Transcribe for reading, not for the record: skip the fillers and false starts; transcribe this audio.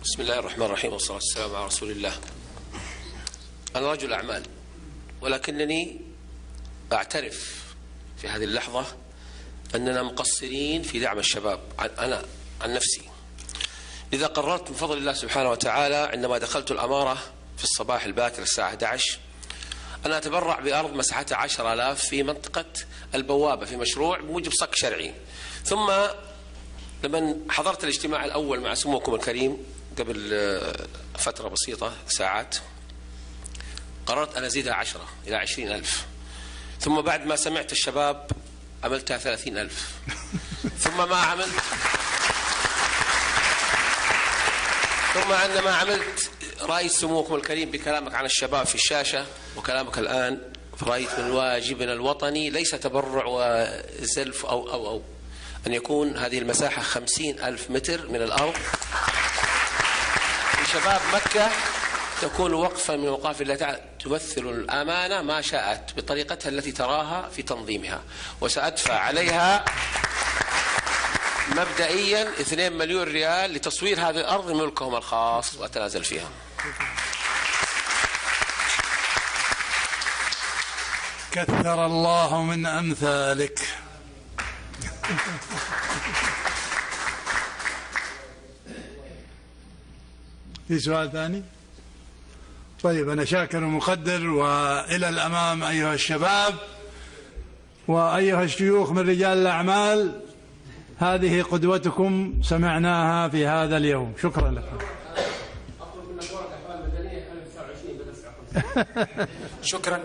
بسم الله الرحمن الرحيم والصلاة والسلام على رسول الله. أنا رجل أعمال، ولكنني أعترف في هذه اللحظة أننا مقصرين في دعم الشباب. أنا عن نفسي، لذا قررت من فضل الله سبحانه وتعالى عندما دخلت الأمارة في الصباح الباكر الساعة 11 أن أتبرع بأرض مساحتها 10,000 في منطقة البوابة في مشروع بموجب صك شرعي. ثم لما حضرت الاجتماع الأول مع سموكم الكريم قبل فترة بسيطة ساعات، قررت أن أزيدها 10 إلى 20,000. ثم بعد ما سمعت الشباب عملتها 30,000. ثم عندما عملت رأيت سموكم الكريم بكلامك عن الشباب في الشاشة وكلامك الآن، رأيت من واجبنا الوطني ليس تبرع وزلف أو أن يكون هذه المساحة 50,000 متر من الأرض لشباب مكة، تكون وقفا من وقاف الله تعالى تمثل الأمانة ما شاءت بطريقتها التي تراها في تنظيمها، وسأدفع عليها مبدئيا 2 مليون ريال لتصوير هذه الأرض ملكهم الخاص وأتنازل فيها. كثر الله من أمثالك. في سؤال ثاني؟ طيب، أنا شاكر ومقدر، وإلى الأمام أيها الشباب وأيها الشيوخ من رجال الأعمال. هذه قدوتكم سمعناها في هذا اليوم. شكرا لكم. شكرا.